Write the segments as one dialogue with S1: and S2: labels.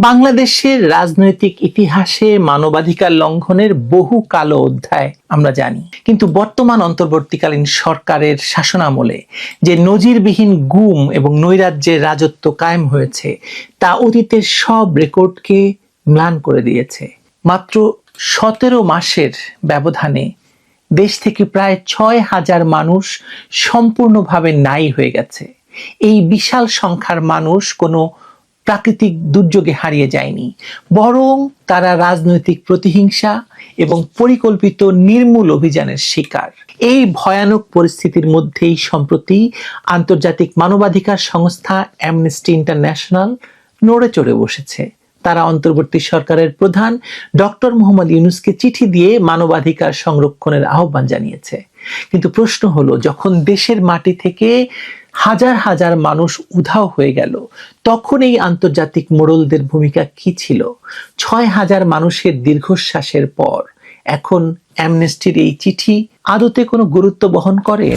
S1: বাংলাদেশের রাজনৈতিক ইতিহাসে মানবাধিকার লঙ্ঘনের বহু কালো অধ্যায় আমরা জানি, কিন্তু বর্তমান অন্তর্বর্তীকালীন সরকারের শাসনামলে যে নজিরবিহীন গুম এবং নৈরাজ্যের রাজত্ব কায়েম হয়েছে তা অতীতের সব রেকর্ডকে ম্লান করে দিয়েছে। মাত্র 17 মাসের ব্যবধানে দেশ থেকে প্রায় 6,000 মানুষ সম্পূর্ণভাবে নাই হয়ে গেছে। এই বিশাল সংখ্যার মানুষ কোনো প্রাকৃতিক দুর্যোগে হারিয়ে যায়নি, বরং তারা রাজনৈতিক প্রতিহিংসা এবং পরিকল্পিত নির্মূল অভিযানের শিকার। এই ভয়ানক পরিস্থিতির মধ্যেই সম্প্রতি আন্তর্জাতিক মানবাধিকার সংস্থা অ্যামনেস্টি ইন্টারন্যাশনাল নড়ে চড়ে বসেছে। তারা অন্তর্বর্তী সরকারের প্রধান ডক্টর মোহাম্মদ ইউনূসকে চিঠি দিয়ে মানবাধিকার সংরক্ষণের আহ্বান জানিয়েছে। কিন্তু প্রশ্ন হলো, যখন দেশের মাটি থেকে হাজার হাজার মানুষ উধাও হয়ে গেল, তখন এই আন্তর্জাতিক মোড়লদের ভূমিকা কি ছিল? 6,000 মানুষের দীর্ঘশ্বাসের পর এখন অ্যামনেস্টির এই চিঠি আদতে কোনো গুরুত্ব বহন করে?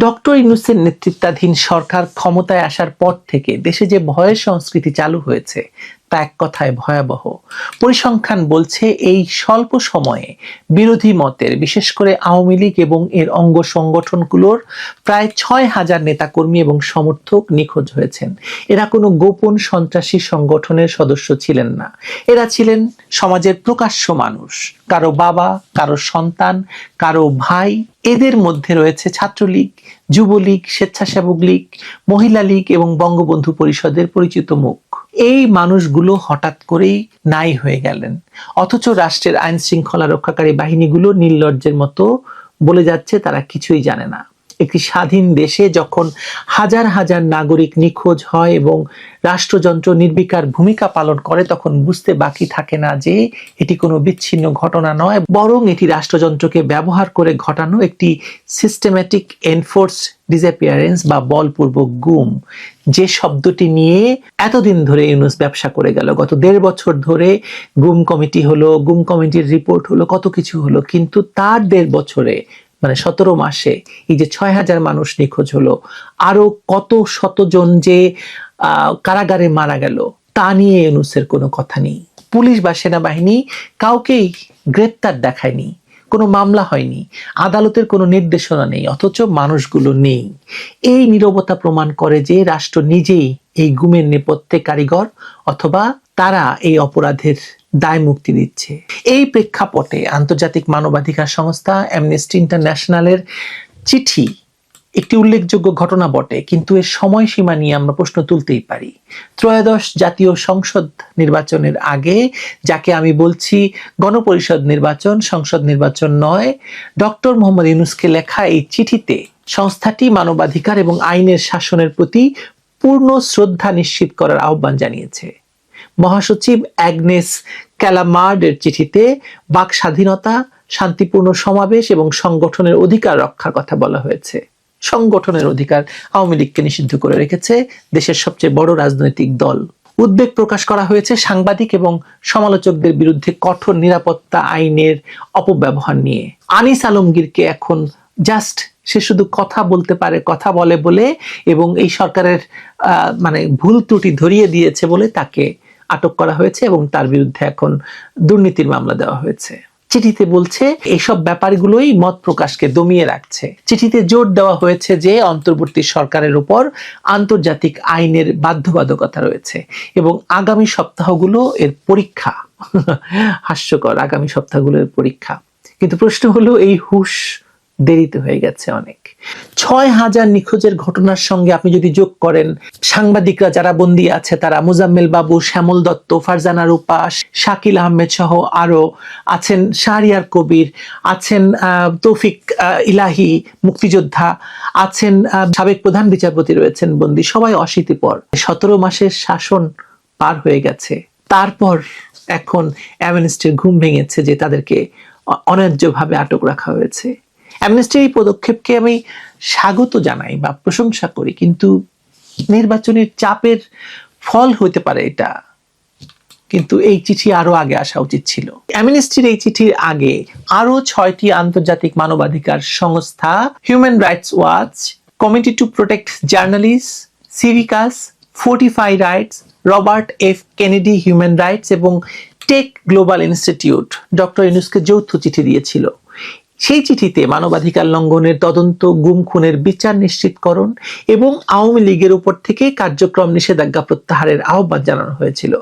S1: ডক্টর ইউনূসের নেতৃত্বাধীন সরকার ক্ষমতায় আসার পর থেকে দেশে যে ভয়ের সংস্কৃতি চালু হয়েছে তা এক কথায় ভয়াবহ। পরিসংখ্যান বলছে এই স্বল্প সময়ে বিরোধী মতের, বিশেষ করে আওয়ামী লীগ এবং এর অঙ্গ সংগঠনগুলোর প্রায় 6,000 নেতাকর্মী এবং সমর্থক নিখোঁজ হয়েছেন। এরা কোনো গোপন সন্ত্রাসী সংগঠনের সদস্য ছিলেন না, এরা ছিলেন সমাজের প্রকাশ্য মানুষ, কারো বাবা, কারো সন্তান, কারো ভাই। এদের মধ্যে রয়েছে ছাত্রলীগ, যুবলীগ, স্বেচ্ছাসেবক লীগ, মহিলা লীগ এবং বঙ্গবন্ধু পরিষদের পরিচিত মুখ। এই মানুষগুলো হঠাৎ করেই নাই হয়ে গেলেন, অথচ রাষ্ট্রের আইন শৃঙ্খলা রক্ষাকারী বাহিনীগুলো নির্লজ্জের মতো বলে যাচ্ছে তারা কিছুই জানে না। একটি স্বাধীন দেশে যখন হাজার হাজার নাগরিক নিখোঁজ হয় এবং রাষ্ট্রযন্ত্র নির্বিকার ভূমিকা পালন করে, তখন বুঝতে বাকি থাকে না যে এটি কোনো বিচ্ছিন্ন ঘটনা নয়, বরং এটি রাষ্ট্রযন্ত্রকে ব্যবহার করে ঘটানো একটি সিস্টেম্যাটিক এনফোর্স ডিসঅ্যাপিয়ারেন্স বা বলপূর্বক গুম, যে শব্দটি নিয়ে এতদিন ধরে ইউনূস ব্যবসা করে গেল। গত 1.5 বছর ধরে গুম কমিটি হলো, গুম কমিটির রিপোর্ট হলো, কত কিছু হলো, কিন্তু তার 1.5 বছরে মানে 17 মাসে এই যে 6,000 মানুষ নিখোঁজ হলো, আরো কত শতজন যে কারাগারে মারা গেল, তা নিয়ে ইউনূসের কোনো কথা নেই। পুলিশ বা সেনাবাহিনী কাউকেই গ্রেপ্তার দেখায়নি, কোনো মামলা হয়নি, আদালতের কোনো নির্দেশনা নেই, অথচ মানুষগুলো নেই। এই নীরবতা প্রমাণ করে যে রাষ্ট্র নিজেই এই গুমের নেপথ্যে কারিগর, অথবা তারা এই অপরাধের দায় মুক্তি দিচ্ছে। এই প্রেক্ষাপটে আন্তর্জাতিক মানবাধিকার সংস্থা অ্যামনেস্টি ইন্টারন্যাশনালের চিঠি একটি উল্লেখযোগ্য ঘটনা বটে, কিন্তু এর সময়সীমা নিয়ে আমরা প্রশ্ন তুলতেই পারি। ত্রয়োদশ জাতীয় সংসদ নির্বাচনের আগে, যাকে আমি বলছি গণপরিষদ নির্বাচন, সংসদ নির্বাচন নয়, ডক্টর মোহাম্মদ ইউনূসকে লেখা এই চিঠিতে সংস্থাটি মানবাধিকার এবং আইনের শাসনের প্রতি পূর্ণ শ্রদ্ধা নিশ্চিত করার আহ্বান জানিয়েছে। মহাসচিব অ্যাগনেস ক্যালামার্ডের চিঠিতে বাক স্বাধীনতা, শান্তিপূর্ণ সমাবেশ এবং সংগঠনের অধিকার রক্ষার কথা বলা হয়েছে। সংগঠনের অধিকার আওয়ামী লীগকে নিষিদ্ধ করে রেখেছে দেশের সবচেয়ে বড় রাজনৈতিক দল। উদ্বেগ প্রকাশ করা হয়েছে সাংবাদিক এবং সমালোচকদের বিরুদ্ধে কঠোর নিরাপত্তা আইনের অপব্যবহার নিয়ে। আনিস আলমগীরকে এখন জাস্ট সে শুধু কথা বলতে পারে, কথা বলে বলে এবং এই সরকারের মানে ভুল ত্রুটি ধরিয়ে দিয়েছে বলে তাকে আটক করা হয়েছে এবং তার বিরুদ্ধে এখন দুর্নীতির মামলা দেওয়া হয়েছে। চিঠিতে বলছে এইসব ব্যাপারগুলোই মত প্রকাশকে দমিয়ে রাখছে। চিঠিতে জোর দেওয়া হয়েছে যে অন্তর্বর্তী সরকারের উপর আন্তর্জাতিক আইনের বাধ্যবাধকতা রয়েছে এবং আগামী সপ্তাহগুলো এর পরীক্ষা। হাস্যকর, আগামী সপ্তাহগুলোর পরীক্ষা। কিন্তু প্রশ্ন হলো, এই হুঁশ দেরিতে হয়ে গেছে অনেক। 6,000 নিখোঁজের ঘটনার সঙ্গে আপনি যদি যোগ করেন সাংবাদিকরা যারা বন্দী আছে, তারা মুজাম্মেল বাবু, শ্যামল দত্ত, ফারজানা রূপা, শাকিল আহমেদ সহ আরো আছেন, শাহরিয়ার কবির আছেন, তৌফিক ইলাহি মুক্তিযোদ্ধা আছেন, সাবেক প্রধান বিচারপতি রয়েছেন বন্দী, সবাই অশীতিপর। 17 মাসের শাসন পার হয়ে গেছে, তারপর এখন অ্যামনেস্টির ঘুম ভেঙেছে যে তাদেরকে অন্যায্যভাবে আটক রাখা হয়েছে। অ্যামনেস্টির এই পদক্ষেপকে আমি স্বাগত জানাই বা প্রশংসা করি, কিন্তু নির্বাচনের চাপের ফল হতে পারে এটা, কিন্তু এই চিঠি আরো আগে আসা উচিত ছিল। অ্যামনেস্টির এই চিঠির আগে আরো 6টি আন্তর্জাতিক মানবাধিকার সংস্থা, Human Rights Watch, Committee to Protect Journalist, Civicus, Fortify Rights, Robert F Kennedy Human Rights এবং টেক গ্লোবাল ইনস্টিটিউট ডক্টর ইউনূসকে যৌথ চিঠি দিয়েছিল। সেই চিঠিতে মানবাধিকার লঙ্ঘনের তদন্ত, গুম খুনের বিচার নিশ্চিতকরণ এবং আওয়ামী লীগের উপর থেকে কার্যক্রম নিষেধাজ্ঞা প্রত্যাহারের আহ্বান জানানো হয়েছিল।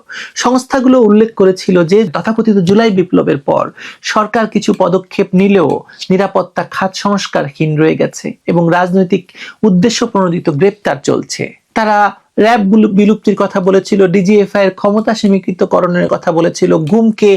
S1: সংস্থাগুলো উল্লেখ করেছিল যে তথাকথিত জুলাই বিপ্লবের পর সরকার কিছু পদক্ষেপ নিলেও নিরাপত্তা খাত সংস্কারহীন রয়ে গেছে এবং রাজনৈতিক উদ্দেশ্য প্রণোদিত গ্রেপ্তার চলছে। তারা র্যাব বিলুপ্তির কথা বলেছিল, ডিজিএফআই এর ক্ষমতা সীমিতকরণের কথা বলেছিল, গুমকে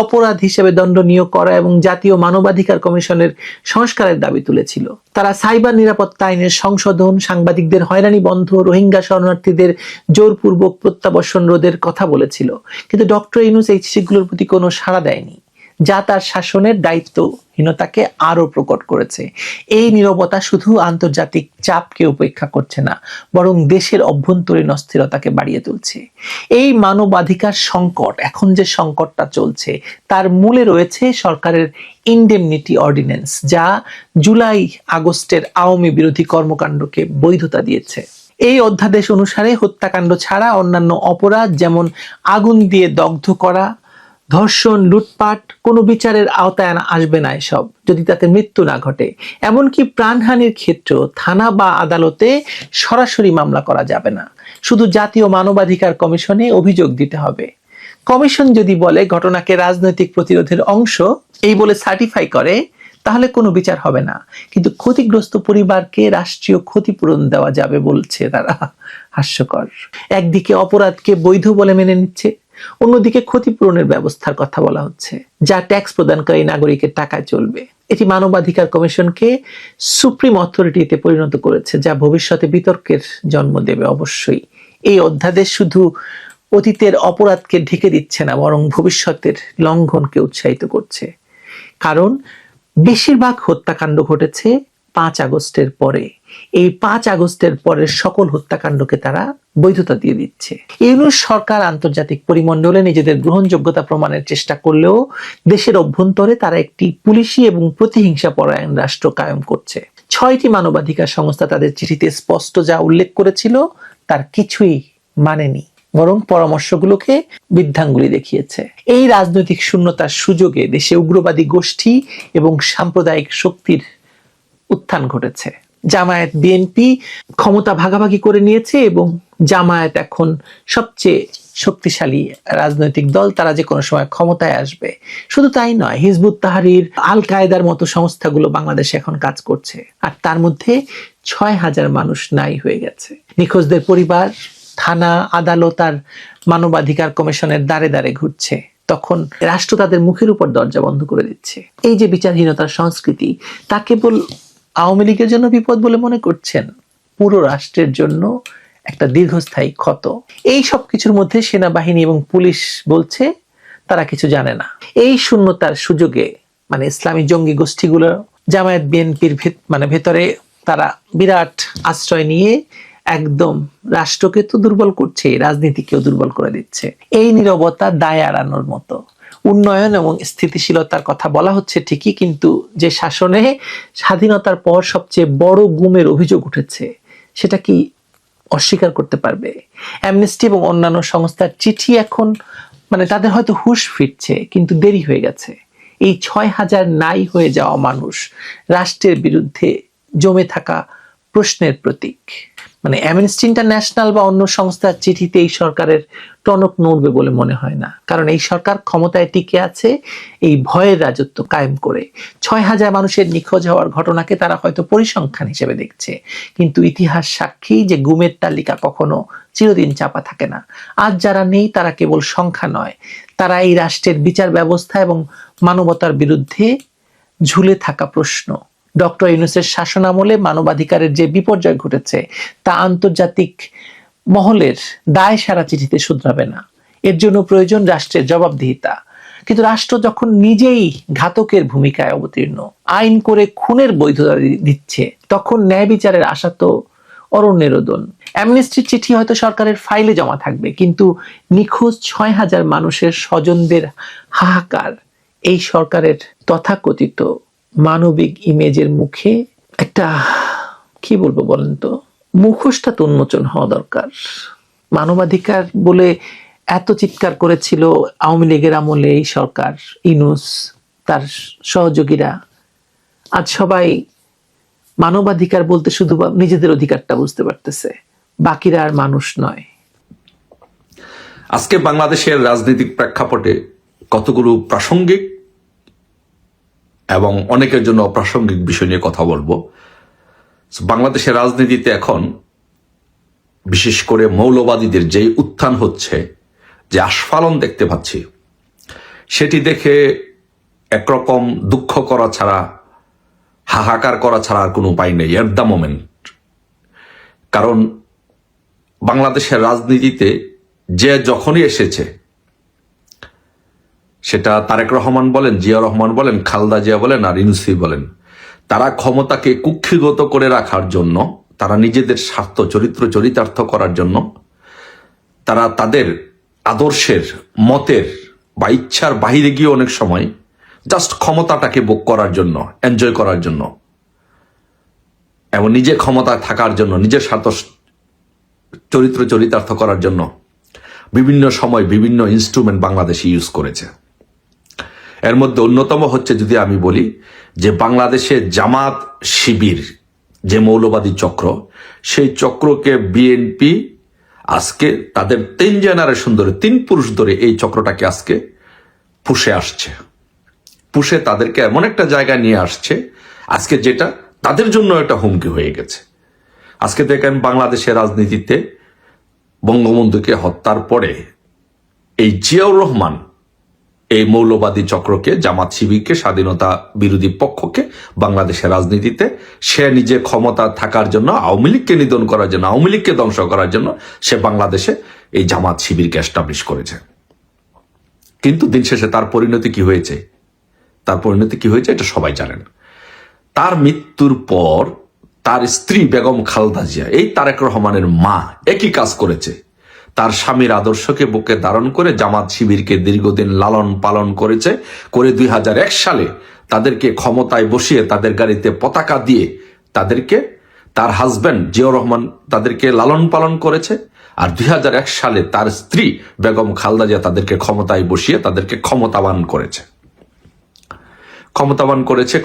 S1: অপরাধ হিসেবে দণ্ডনীয় করা এবং জাতীয় মানবাধিকার কমিশনের সংস্কারের দাবি তুলেছিল। তারা সাইবার নিরাপত্তা আইনের সংশোধন, সাংবাদিকদের হয়রানি বন্ধ, রোহিঙ্গা শরণার্থীদের জোরপূর্বক প্রত্যাবর্ষণ রোধের কথা বলেছিল। কিন্তু ডক্টর ইউনূস এই চিঠিগুলোর প্রতি কোনো সাড়া দেয়নি, যা তার শাসনের দায়িত্বহীনতাকে আরো প্রকট করেছে। এই নীরবতা শুধু আন্তর্জাতিক চাপকে উপেক্ষা করছে না, বরং দেশের অভ্যন্তরীণ অস্থিরতাকে বাড়িয়ে তুলছে। এই মানবাধিকার সংকট, এখন যে সংকটটা চলছে, তার মূলে রয়েছে সরকারের ইনডেমনিটি অর্ডিন্যান্স, যা জুলাই আগস্টের আওয়ামী বিরোধী কর্মকাণ্ডকে বৈধতা দিয়েছে। এই অধ্যাদেশ অনুসারে হত্যাকাণ্ড ছাড়া অন্যান্য অপরাধ যেমন আগুন দিয়ে দগ্ধ করা, ধর্ষণ, লুটপাট কোনো বিচারের আওতায় আসবে না এসব, যদি তাতে মৃত্যু না ঘটে। এমনকি প্রাণহানির ক্ষেত্রেও থানা বা আদালতে সরাসরি মামলা করা যাবে না, শুধু জাতীয় মানবাধিকার কমিশনে অভিযোগ দিতে হবে। কমিশন যদি বলে ঘটনাকে রাজনৈতিক প্রতিরোধের অংশ এই বলে সার্টিফাই করে, তাহলে কোনো বিচার হবে না। কিন্তু ক্ষতিগ্রস্ত পরিবারকে রাষ্ট্রীয় ক্ষতিপূরণ দেওয়া যাবে বলছে তারা। হাস্যকর। একদিকে অপরাধকে বৈধ বলে মেনে নিচ্ছে, অন্যদিকে ক্ষতিপূরণের ব্যবস্থার কথা বলা হচ্ছে, যা ট্যাক্স প্রদানকারী নাগরিকের টাকায় চলবে। এটি মানবাধিকার কমিশনকে সুপ্রিম অথরিটিতে পরিণত করেছে, যা ভবিষ্যতে বিতর্কের জন্ম দেবে। অবশ্যই এই অধ্যাদেশ শুধু অতীতের অপরাধকে ঢেকে দিচ্ছে না, বরং ভবিষ্যতের লঙ্ঘনকে উৎসাহিত করছে। কারণ বেশিরভাগ হত্যাকাণ্ড ঘটেছে 5 আগস্টের পরে। এই 5 আগস্টের পরের সকল হত্যাকাণ্ডকে তারা বৈধতা দিয়ে দিচ্ছে। ইউনূস সরকার আন্তর্জাতিক পরিমণ্ডলে নিজেদের গ্রহণযোগ্যতা প্রমাণের চেষ্টা করলেও দেশের অভ্যন্তরে তারা একটি পুলিশি এবং প্রতিহিংসা পরায়ণ রাষ্ট্র কায়েম করছে। 6টি মানবাধিকার সংস্থা তাদের চিঠিতে স্পষ্ট যা উল্লেখ করেছিল তার কিছুই মানেনি, বরং পরামর্শগুলোকে বৃদ্ধাঙ্গুলি দেখিয়েছে। এই রাজনৈতিক শূন্যতার সুযোগে দেশে উগ্রবাদী গোষ্ঠী এবং সাম্প্রদায়িক শক্তির উত্থান ঘটেছে। জামায়াত বিএনপি ক্ষমতা ভাগাভাগি করে নিয়েছে এবং জামায়াত এখন সবচেয়ে শক্তিশালী রাজনৈতিক দল, তারা যে কোনো সময় ক্ষমতায় আসবে। শুধু তাই নয়, হিজবুত তাহরির, আল কায়েদার মতো সংস্থাগুলো বাংলাদেশে এখন কাজ করছে, আর তার মধ্যে 6,000 মানুষ নাই হয়ে গেছে। নিখোঁজদের পরিবার থানা, আদালত আর মানবাধিকার কমিশনের দ্বারে দ্বারে ঘুরছে, তখন রাষ্ট্র তাদের মুখের উপর দরজা বন্ধ করে দিচ্ছে। এই যে বিচারহীনতার সংস্কৃতি, তা কেবল আওয়ামী লীগের জন্য বিপদ বলে মনে করছেন? পুরো রাষ্ট্রের জন্য একটা দীর্ঘস্থায়ী ক্ষত। এই সব কিছুর মধ্যে সেনাবাহিনী এবং পুলিশ বলছে তারা কিছু জানে না। এই শূন্যতার সুযোগে ইসলামী জঙ্গি গোষ্ঠীগুলো জামায়াত বিএনপির ভেতরে তারা বিরাট আশ্রয় নিয়ে একদম রাষ্ট্রকে তো দুর্বল করছে, রাজনীতিকেও দুর্বল করে দিচ্ছে। এই নীরবতা দায় এড়ানোর মতো। উন্নয়ন এবং স্থিতিশীলতার কথা বলা হচ্ছে ঠিকই, কিন্তু যে শাসনে স্বাধীনতার পর সবচেয়ে বড় গুমের অভিযোগ উঠেছে, সেটা কি অস্বীকার করতে পারবে? অ্যামনেস্টি এবং অন্যান্য সংস্থার চিঠি এখন তাদের হয়তো হুঁশ ফিরছে, কিন্তু দেরি হয়ে গেছে। এই 6,000 নাই হয়ে যাওয়া মানুষ রাষ্ট্রের বিরুদ্ধে জমে থাকা প্রশ্নের প্রতীক। অ্যামনেস্টি ইন্টারন্যাশনাল বা অন্য সংস্থার চিঠিতে এই সরকারের টনক নড়বে বলে মনে হয় না, কারণ এই সরকার ক্ষমতায় টিকে আছে এই ভয়ের রাজত্ব কায়েম করে। 6,000 মানুষের নিখোঁজ হওয়ার ঘটনাকে তারা হয়তো পরিসংখ্যান হিসেবে দেখছে, কিন্তু ইতিহাস সাক্ষী যে গুমের তালিকা কখনো চিরদিন চাপা থাকে না। আজ যারা নেই তারা কেবল সংখ্যা নয়, তারা এই রাষ্ট্রের বিচার ব্যবস্থা এবং মানবতার বিরুদ্ধে ঝুলে থাকা প্রশ্ন। ডক্টর ইউনূসের শাসনামলে মানবাধিকারের যে বিপর্যয় ঘটেছে তা আন্তর্জাতিক মহলের দায় সারা চিঠিতে শুধরাবে না। এর জন্য প্রয়োজন রাষ্ট্রের জবাবদিহিতা। কিন্তু রাষ্ট্র যখন নিজেই ঘাতকের ভূমিকায় অবতীর্ণ, আইন করে খুনের বৈধতা দিচ্ছে, তখন ন্যায় বিচারের আশা তো অরণ্যেরোদন। অ্যামনেস্টির চিঠি হয়তো সরকারের ফাইলে জমা থাকবে, কিন্তু নিখোঁজ 6,000 মানুষের স্বজনদের হাহাকার এই সরকারের তথাকথিত মানবিক ইমেজের মুখে একটা কি বলবো বলেন তো, মুখোশটা তো উন্মোচন হওয়া দরকার। মানবাধিকার বলে এত চিৎকার করেছিল আওয়ামী লীগের আমলে এই সরকার, ইউনূস তার সহযোগীরা। আজ সবাই মানবাধিকার বলতে শুধু নিজেদের অধিকারটা বুঝতে পারতেছে, বাকিরা আর মানুষ নয়।
S2: আজকে বাংলাদেশের রাজনৈতিক প্রেক্ষাপটে কতগুলো প্রাসঙ্গিক এবং অনেকের জন্য অপ্রাসঙ্গিক বিষয় নিয়ে কথা বলবো। বাংলাদেশের রাজনীতিতে এখন বিশেষ করে মৌলবাদীদের যেই উত্থান হচ্ছে, যে আস্ফালন দেখতে পাচ্ছি, সেটি দেখে একরকম দুঃখ করা ছাড়া, হাহাকার করা ছাড়া আর কোনো উপায় নেই এট দ্য মোমেন্ট। কারণ বাংলাদেশের রাজনীতিতে যে যখনই এসেছে, সেটা তারেক রহমান বলেন, জিয়া রহমান বলেন, খালেদা জিয়া বলেন আর ইউনূসই বলেন, তারা ক্ষমতাকে কুক্ষিগত করে রাখার জন্য, তারা নিজেদের স্বার্থ চরিতার্থ করার জন্য, তারা তাদের আদর্শের, মতের বা ইচ্ছার বাহিরে গিয়ে অনেক সময় জাস্ট ক্ষমতাটাকে ভোগ করার জন্য, এনজয় করার জন্য এবং নিজে ক্ষমতায় থাকার জন্য, নিজের স্বার্থ চরিতার্থ করার জন্য বিভিন্ন সময় বিভিন্ন ইনস্ট্রুমেন্ট বাংলাদেশে ইউজ করেছে। এর মধ্যে অন্যতম হচ্ছে, যদি আমি বলি, যে বাংলাদেশে জামাত শিবির যে মৌলবাদী চক্র, সেই চক্রকে বিএনপি আজকে তাদের 3 জেনারেশন ধরে, 3 পুরুষ ধরে এই চক্রটাকে আজকে পুষে আসছে, পুষে তাদেরকে এমন একটা জায়গায় নিয়ে আসছে আজকে যেটা তাদের জন্য একটা হুমকি হয়ে গেছে। আজকে দেখেন বাংলাদেশের রাজনীতিতে বঙ্গবন্ধুকে হত্যার পরে এই জিয়াউর রহমান এই মৌলবাদী চক্রকে, জামাত শিবিরকে, স্বাধীনতা বিরোধী পক্ষকে বাংলাদেশের রাজনীতিতে সে নিজে ক্ষমতা থাকার জন্য, আওয়ামী লীগকে নিধন করার জন্য, আওয়ামী লীগকে ধ্বংস করার জন্য সে বাংলাদেশে এই জামাত শিবিরকে এস্টাবলিশ করেছে। কিন্তু দিন শেষে তার পরিণতি কি হয়েছে? তার পরিণতি কি হয়েছে এটা সবাই জানেন। তার মৃত্যুর পর তার স্ত্রী বেগম খালেদা জিয়া, এই তারেক রহমানের মা, একই কাজ করেছে। তার স্বামীর আদর্শকে বুকে ধারণ করে জামাত শিবিরকে দীর্ঘদিন লালন পালন করেছে, করে 2001 সালে তাদেরকে ক্ষমতায় বসিয়ে তাদের গাড়িতে পতাকা দিয়ে তাদেরকে, তার হাজব্যান্ড জিয়াউর রহমান তাদেরকে লালন পালন করেছে। আর 2001 সালে তার স্ত্রী বেগম খালেদা জিয়া তাদেরকে ক্ষমতায় বসিয়ে তাদেরকে ক্ষমতাবান করেছে,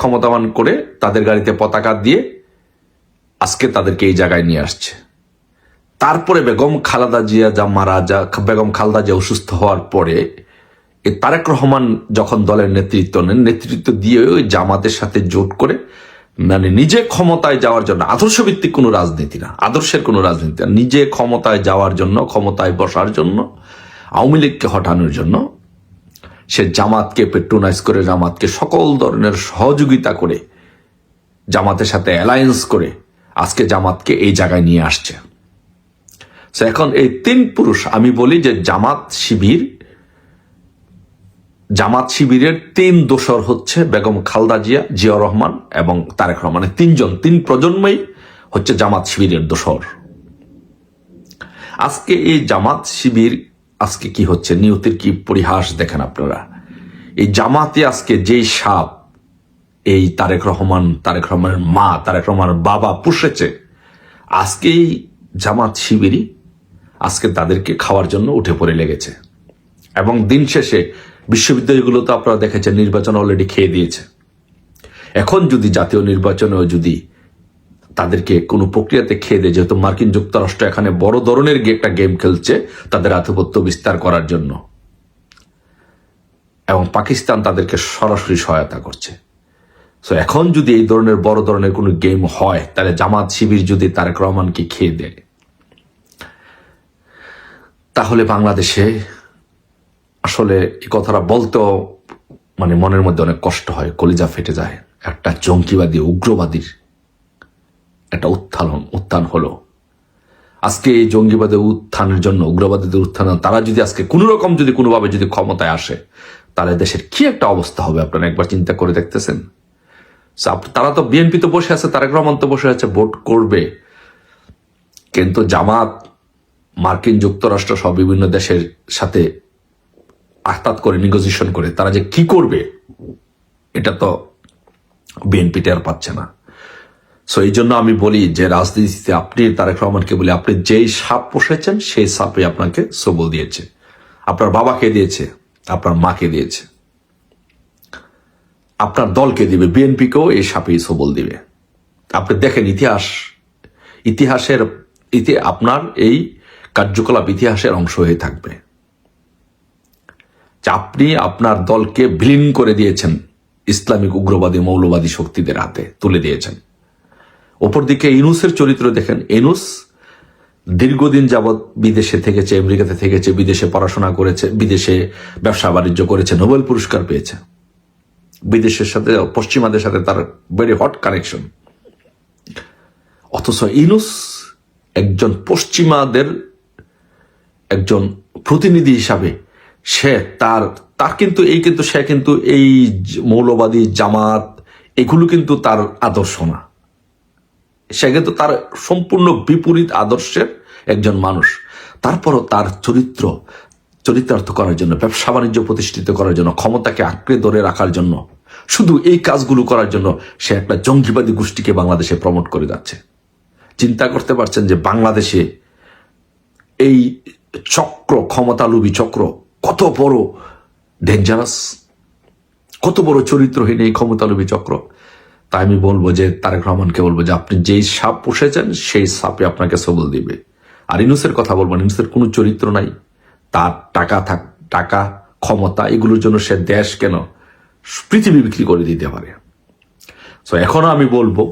S2: ক্ষমতাবান করে তাদের গাড়িতে পতাকা দিয়ে আজকে তাদেরকে এই জায়গায় নিয়ে আসছে। তারপরে বেগম খালেদা জিয়া বেগম খালেদা জিয়া অসুস্থ হওয়ার পরে এই তারেক রহমান যখন দলের নেতৃত্ব নেন, নেতৃত্ব দিয়ে ওই জামাতের সাথে জোট করে, মানে নিজে ক্ষমতায় যাওয়ার জন্য, আদর্শভিত্তিক কোনো রাজনীতি না, আদর্শের কোনো রাজনীতি না, নিজে ক্ষমতায় যাওয়ার জন্য, ক্ষমতায় বসার জন্য, আওয়ামী লীগকে হটানোর জন্য সে জামাতকে পেট্রোনাইজ করে, জামাতকে সকল ধরনের সহযোগিতা করে, জামাতের সাথে অ্যালায়েন্স করে আজকে জামাতকে এই জায়গায় নিয়ে আসছে। এখন এই 3 পুরুষ, আমি বলি যে জামাত শিবিরের 3 দোসর হচ্ছে বেগম খালেদা জিয়া, জিয়া রহমান এবং তারেক রহমানের 3 প্রজন্মই হচ্ছে জামাত শিবিরের দোসর। আজকে এই জামাত শিবির আজকে কি হচ্ছে, নিয়তির কি পরিহাস দেখেন আপনারা। এই জামাতে আজকে যেই সাপ এই তারেক রহমানের মা, তারেক রহমানের বাবা পুষেছে, আজকে এই জামাত শিবিরই আজকে তাদেরকে খাওয়ার জন্য উঠে পড়ে লেগেছে। এবং দিন শেষে বিশ্ববিদ্যালয়গুলো তো আপনারা দেখেছেন নির্বাচন অলরেডি খেয়ে দিয়েছে। এখন যদি জাতীয় নির্বাচনেও যদি তাদেরকে কোনো প্রক্রিয়াতে খেয়ে দেয়, যেহেতু মার্কিন যুক্তরাষ্ট্র এখানে বড় ধরনের একটা গেম খেলছে তাদের আধিপত্য বিস্তার করার জন্য, এবং পাকিস্তান তাদেরকে সরাসরি সহায়তা করছে। সো এখন যদি এই ধরনের বড় ধরনের কোনো গেম হয়, তাহলে জামাত শিবির যদি তারেক রহমানকে খেয়ে দেয়, তাহলে বাংলাদেশে আসলে এই কথাটা বলতেও মানে মনের মধ্যে অনেক কষ্ট হয়, কলিজা ফেটে যায়। একটা জঙ্গিবাদী, উগ্রবাদীর একটা উত্থান হলো। আজকে এই জঙ্গিবাদের উত্থানের জন্য, উগ্রবাদীদের উত্থান, তারা যদি আজকে কোনো রকম যদি কোনোভাবে যদি ক্ষমতায় আসে, তাহলে দেশের কি একটা অবস্থা হবে আপনারা একবার চিন্তা করে দেখতেছেন? তারা তো, বিএনপি তো বসে আছে, তারেক রহমান তো বসে আছে, ভোট করবে, কিন্তু জামাত মার্কিন যুক্তরাষ্ট্র সব বিভিন্ন দেশের সাথে আহতাত করে, নেগোসিয়েশন করে তারা যে কি করবে এটা তো বিএনপি টের পাচ্ছে না। সো এই জন্য আমি বলি যে রাজনীতিতে আপনি তারেক রহমানকে বলি, আপনি যেই সাপ পোষেছেন সেই সাপে আপনাকে সবল দিয়েছে, আপনার বাবাকে দিয়েছে, আপনার মাকে দিয়েছে, আপনার দলকে দিবে, বিএনপিকেও এই সাপেই সবল দিবে। আপনি দেখেন ইতিহাসের আপনার এই কার্যকলাপ ইতিহাসের অংশ হয়ে থাকবে। আপনি আপনার দলকে বিলীন করে দিয়েছেন, ইসলামিক উগ্রবাদী মৌলবাদী শক্তিদের হাতে তুলে দিয়েছেন। অপরদিকে ইউনূসের চরিত্র দেখেন, ইউনূস দীর্ঘদিন যাবৎ বিদেশে থেকেছে, আমেরিকাতে থেকেছে, বিদেশে পড়াশোনা করেছে, বিদেশে ব্যবসা বাণিজ্য করেছে, নোবেল পুরস্কার পেয়েছে। বিদেশের সাথে, পশ্চিমাদের সাথে তার ভেরি হট কানেকশন। অথচ ইউনূস একজন পশ্চিমাদের একজন প্রতিনিধি হিসাবে সে সে কিন্তু এই মৌলবাদী জামাত এগুলো কিন্তু তার আদর্শ না। সে কিন্তু তার সম্পূর্ণ বিপরীত আদর্শের একজন মানুষ। তারপরও তার চরিতার্থ করার জন্য, ব্যবসা বাণিজ্য প্রতিষ্ঠিত করার জন্য, ক্ষমতাকে আঁকড়ে ধরে রাখার জন্য, শুধু এই কাজগুলো করার জন্য সে একটা জঙ্গিবাদী গোষ্ঠীকে বাংলাদেশে প্রমোট করে যাচ্ছে। চিন্তা করতে পারছেন যে বাংলাদেশে এই চক্র, ক্ষমতালোভী চক্র কত বড় ডেঞ্জারাস, কত বড় চরিত্রহীন এই ক্ষমতালোভী চক্র। তাই আমি বলবো যে তারেক রহমানকে বলবো যে আপনি যেই সাপ পুষেছেন সেই সাপে আপনাকে সবল দিবে। আর ইউনূসের কথা বলবো, ইউনূসের কোনো চরিত্র নাই, তার টাকা ক্ষমতা এগুলোর জন্য সে দেশ কেন পৃথিবী বিক্রি করে দিতে পারে। সো এখনো আমি বলবো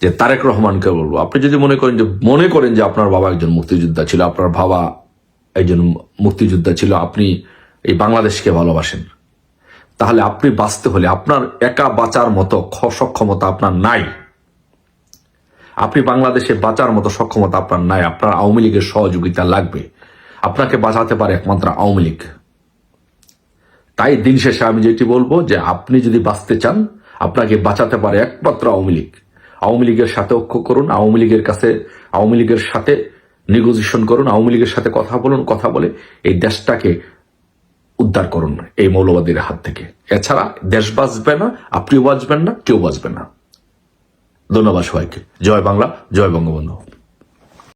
S2: যে তারেক রহমানকে বলবো, আপনি যদি মনে করেন যে আপনার বাবা একজন মুক্তিযোদ্ধা ছিল, আপনার বাবা একজন মুক্তিযোদ্ধা ছিল, আপনি এই বাংলাদেশকে ভালোবাসেন, তাহলে আপনি বাঁচতে হলে আপনার একা বাঁচার মতো সক্ষমতা আপনার নাই। আপনি বাংলাদেশে বাঁচার মতো সক্ষমতা আপনার নাই। আপনার আওয়ামী লীগের সহযোগিতা লাগবে। আপনাকে বাঁচাতে পারে একমাত্র আওয়ামী লীগ। তাই দিন শেষে আমি যেটি বলবো যে আপনি যদি বাঁচতে চান, আপনাকে বাঁচাতে পারে একমাত্র আওয়ামী লীগ। আওয়ামী লীগের সাথে ঐক্য করুন, আওয়ামী লীগের সাথে নেগোসিয়েশন করুন, আওয়ামী লীগের সাথে কথা বলুন, কথা বলে এই দেশটাকে উদ্ধার করুন এই মৌলবাদীর হাত থেকে। এছাড়া দেশ বাঁচবে না, আপনিও বাঁচবেন না, কেউ বাঁচবে না। ধন্যবাদ সবাইকে। জয় বাংলা, জয় বঙ্গবন্ধু।